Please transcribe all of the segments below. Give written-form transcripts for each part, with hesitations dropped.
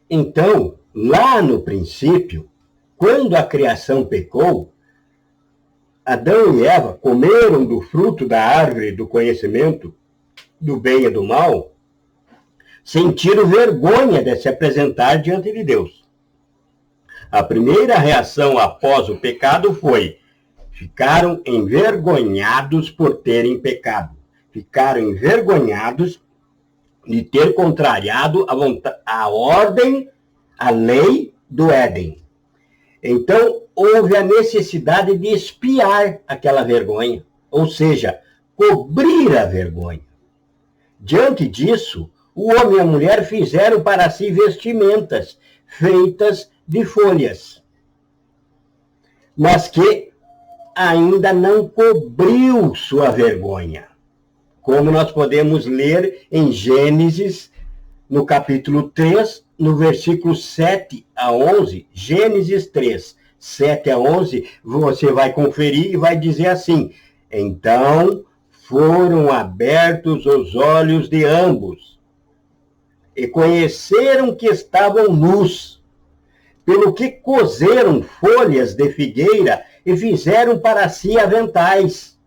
Então, lá no princípio, quando a criação pecou, Adão e Eva comeram do fruto da árvore do conhecimento do bem e do mal, sentiram vergonha de se apresentar diante de Deus. A primeira reação após o pecado foi: ficaram envergonhados por terem pecado. Ficaram envergonhados de ter contrariado a ordem, a lei do Éden. Então, houve a necessidade de expiar aquela vergonha, ou seja, cobrir a vergonha. Diante disso, o homem e a mulher fizeram para si vestimentas feitas de folhas, mas que ainda não cobriu sua vergonha, como nós podemos ler em Gênesis, no capítulo 3, no versículo 7 a 11, Gênesis 3, 7 a 11, você vai conferir e vai dizer assim: então foram abertos os olhos de ambos, e conheceram que estavam nus, pelo que coseram folhas de figueira e fizeram para si aventais.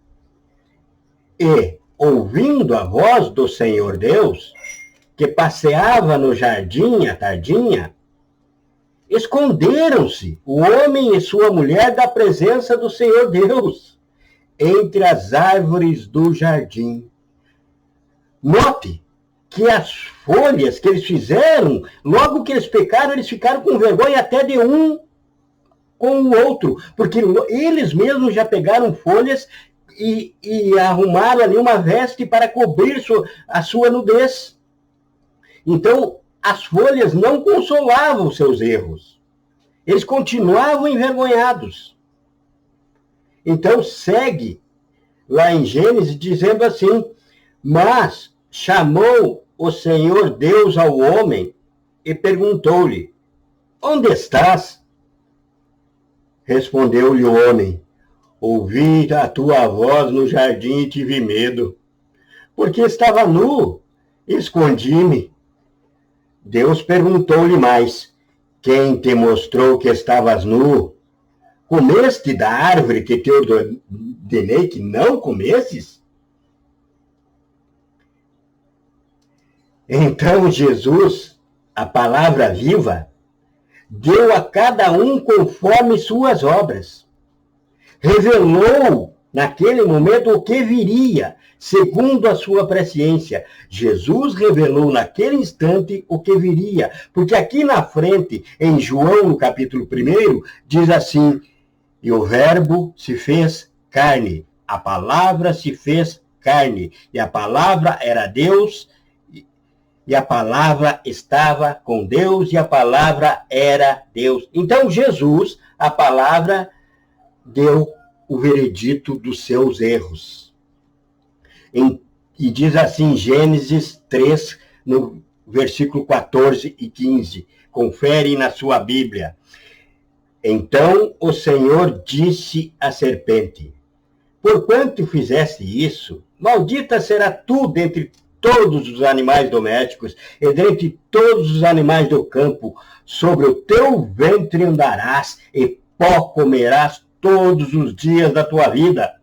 E, ouvindo a voz do Senhor Deus, que passeava no jardim à tardinha, esconderam-se o homem e sua mulher da presença do Senhor Deus, entre as árvores do jardim. Note que as folhas que eles fizeram, logo que eles pecaram, eles ficaram com vergonha até de um com o outro, porque eles mesmos já pegaram folhas e arrumaram ali uma veste para cobrir a sua nudez. Então, as folhas não consolavam seus erros. Eles continuavam envergonhados. Então, segue lá em Gênesis dizendo assim: mas chamou o Senhor Deus ao homem e perguntou-lhe: onde estás? Respondeu-lhe o homem: ouvi a tua voz no jardim e tive medo, porque estava nu e escondi-me. Deus perguntou-lhe mais: quem te mostrou que estavas nu? Comeste da árvore que te ordenei que não comesses? Então Jesus, a palavra viva, deu a cada um conforme suas obras. Revelou naquele momento o que viria, segundo a sua presciência. Jesus revelou naquele instante o que viria, porque aqui na frente, em João, no capítulo 1, diz assim: e o verbo se fez carne, a palavra se fez carne, e a palavra era Deus, e a palavra estava com Deus, e a palavra era Deus. Então Jesus, a palavra, deu o veredito dos seus erros. E diz assim, Gênesis 3, no versículo 14 e 15. Confere na sua Bíblia. Então o Senhor disse à serpente: porquanto fizeste isso, maldita será tu dentre todos os animais domésticos e dentre todos os animais do campo. Sobre o teu ventre andarás e pó comerás todos os dias da tua vida.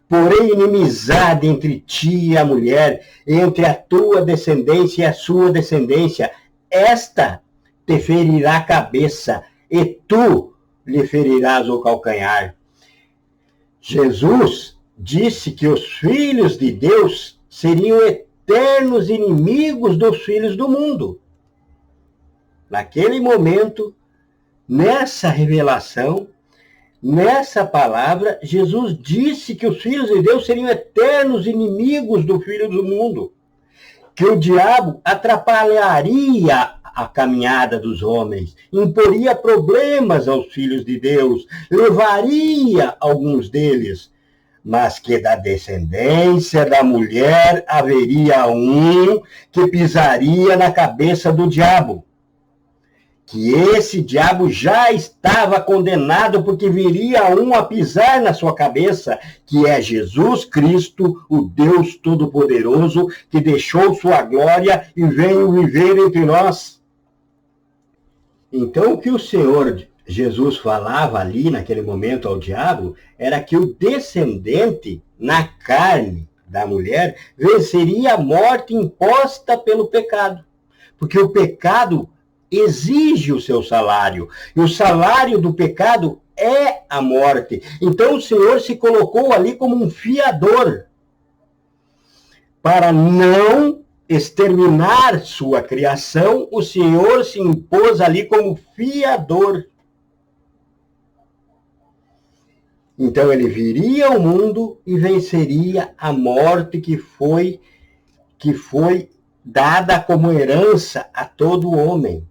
Porém, inimizade entre ti e a mulher, entre a tua descendência e a sua descendência. Esta te ferirá a cabeça, e tu lhe ferirás o calcanhar. Jesus disse que os filhos de Deus seriam eternos inimigos dos filhos do mundo. Naquele momento, nessa revelação, nessa palavra, Jesus disse que os filhos de Deus seriam eternos inimigos do filho do mundo, que o diabo atrapalharia a caminhada dos homens, imporia problemas aos filhos de Deus, levaria alguns deles, mas que da descendência da mulher haveria um que pisaria na cabeça do diabo. Que esse diabo já estava condenado, porque viria um a pisar na sua cabeça, que é Jesus Cristo, o Deus Todo-Poderoso, que deixou sua glória e veio viver entre nós. Então, o que o Senhor Jesus falava ali, naquele momento, ao diabo, era que o descendente, na carne da mulher, venceria a morte imposta pelo pecado. Porque o pecado exige o seu salário. E o salário do pecado é a morte. Então, o Senhor se colocou ali como um fiador para não exterminar sua criação. O Senhor se impôs ali como fiador. Então ele viria ao mundo e venceria a morte que foi dada como herança a todo homem.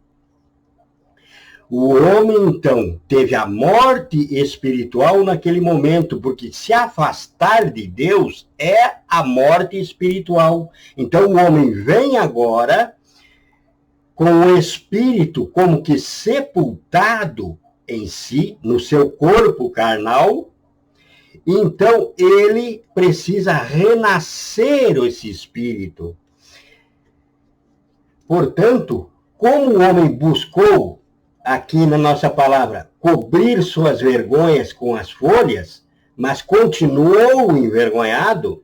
O homem, então, teve a morte espiritual naquele momento, porque se afastar de Deus é a morte espiritual. Então, o homem vem agora com o espírito como que sepultado em si, no seu corpo carnal. Então, ele precisa renascer esse espírito. Portanto, como o homem buscou, aqui na nossa palavra, cobrir suas vergonhas com as folhas, mas continuou envergonhado,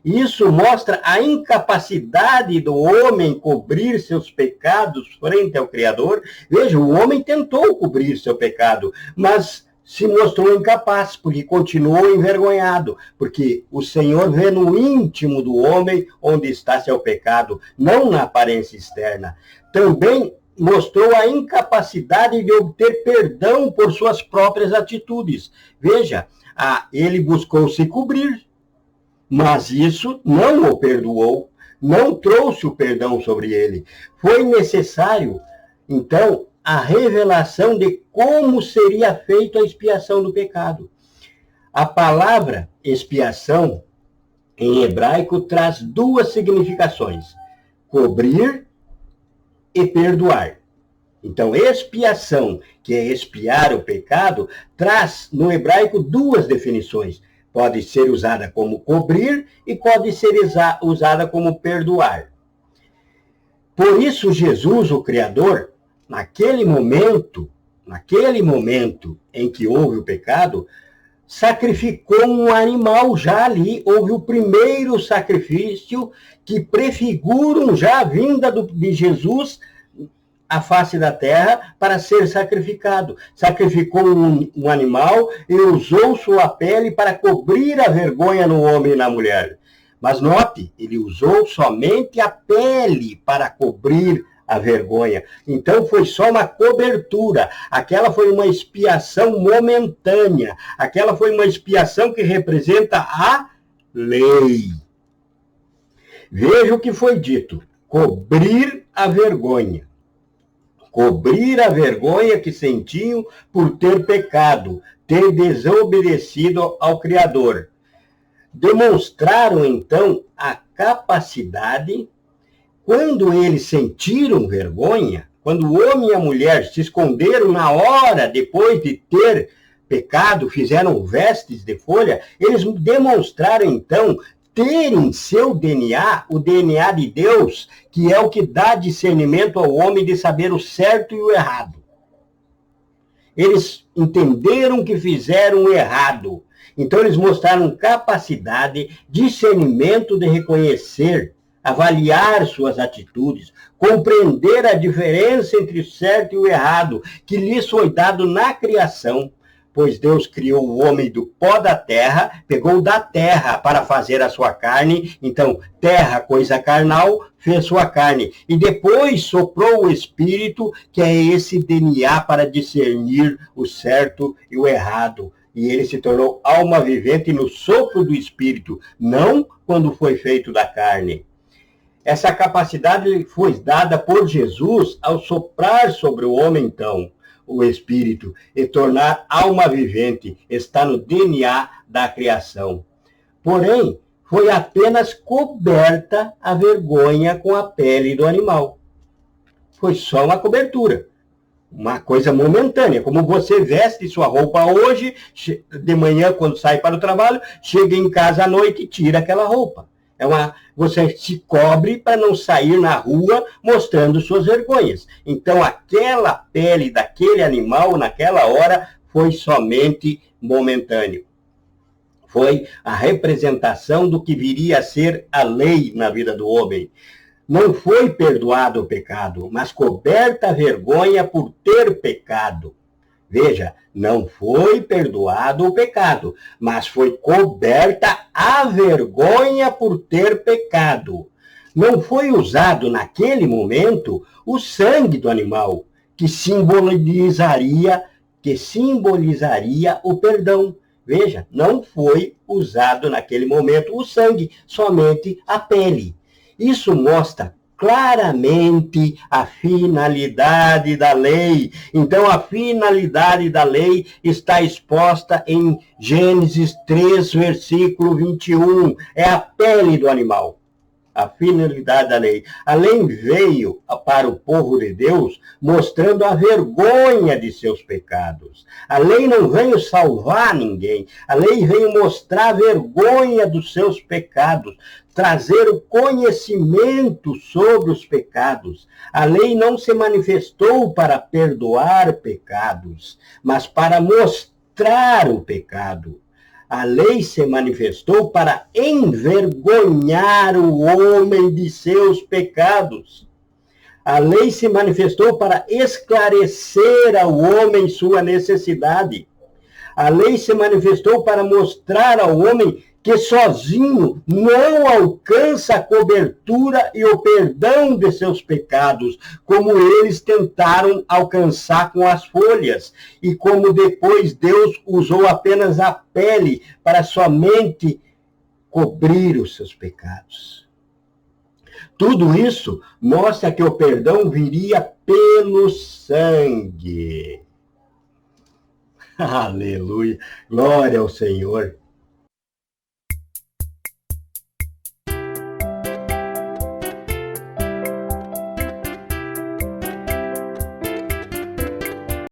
isso mostra a incapacidade do homem cobrir seus pecados frente ao Criador. Veja, o homem tentou cobrir seu pecado, mas se mostrou incapaz, porque continuou envergonhado, porque o Senhor vê no íntimo do homem onde está seu pecado, não na aparência externa. Também mostrou a incapacidade de obter perdão por suas próprias atitudes. Veja, ele buscou se cobrir, mas isso não o perdoou, não trouxe o perdão sobre ele. Foi necessário, então, a revelação de como seria feita a expiação do pecado. A palavra expiação, em hebraico, traz duas significações: cobrir e perdoar. Então, expiação, que é expiar o pecado, traz no hebraico duas definições. Pode ser usada como cobrir e pode ser usada como perdoar. Por isso, Jesus, o Criador, naquele momento em que houve o pecado, sacrificou um animal já ali. Houve o primeiro sacrifício que prefiguram já a vinda de Jesus à face da terra para ser sacrificado. Sacrificou um animal e usou sua pele para cobrir a vergonha no homem e na mulher. Mas note, ele usou somente a pele para cobrir a vergonha. Então foi só uma cobertura. Aquela foi uma expiação momentânea. Aquela foi uma expiação que representa a lei. Veja o que foi dito: cobrir a vergonha. Cobrir a vergonha que sentiam por ter pecado, ter desobedecido ao Criador. Demonstraram, então, a capacidade. Quando eles sentiram vergonha, quando o homem e a mulher se esconderam na hora, depois de ter pecado, fizeram vestes de folha, eles demonstraram, então, ter em seu DNA, o DNA de Deus, que é o que dá discernimento ao homem de saber o certo e o errado. Eles entenderam que fizeram o errado. Então, eles mostraram capacidade, discernimento de reconhecer, avaliar suas atitudes, compreender a diferença entre o certo e o errado, que lhes foi dado na criação, pois Deus criou o homem do pó da terra, pegou da terra para fazer a sua carne. Então, terra, coisa carnal, fez sua carne. E depois soprou o Espírito, que é esse DNA para discernir o certo e o errado. E ele se tornou alma vivente no sopro do Espírito, não quando foi feito da carne. Essa capacidade foi dada por Jesus ao soprar sobre o homem, então, o Espírito, e tornar alma vivente. Está no DNA da criação. Porém, foi apenas coberta a vergonha com a pele do animal. Foi só uma cobertura. Uma coisa momentânea, como você veste sua roupa hoje, de manhã quando sai para o trabalho, chega em casa à noite e tira aquela roupa. Você se cobre para não sair na rua mostrando suas vergonhas. Então, aquela pele daquele animal, naquela hora, foi somente momentâneo. Foi a representação do que viria a ser a lei na vida do homem. Não foi perdoado o pecado, mas coberta a vergonha por ter pecado. Veja, não foi perdoado o pecado, mas foi coberta a vergonha por ter pecado. Não foi usado naquele momento o sangue do animal, que simbolizaria o perdão. Veja, não foi usado naquele momento o sangue, somente a pele. Isso mostra claramente a finalidade da lei. Então, a finalidade da lei está exposta em Gênesis 3, versículo 21. É a pele do animal. A finalidade da lei. A lei veio para o povo de Deus mostrando a vergonha de seus pecados. A lei não veio salvar ninguém. A lei veio mostrar a vergonha dos seus pecados, trazer o conhecimento sobre os pecados. A lei não se manifestou para perdoar pecados, mas para mostrar o pecado. A lei se manifestou para envergonhar o homem de seus pecados. A lei se manifestou para esclarecer ao homem sua necessidade. A lei se manifestou para mostrar ao homem que sozinho não alcança a cobertura e o perdão de seus pecados, como eles tentaram alcançar com as folhas, e como depois Deus usou apenas a pele para somente cobrir os seus pecados. Tudo isso mostra que o perdão viria pelo sangue. Aleluia! Glória ao Senhor!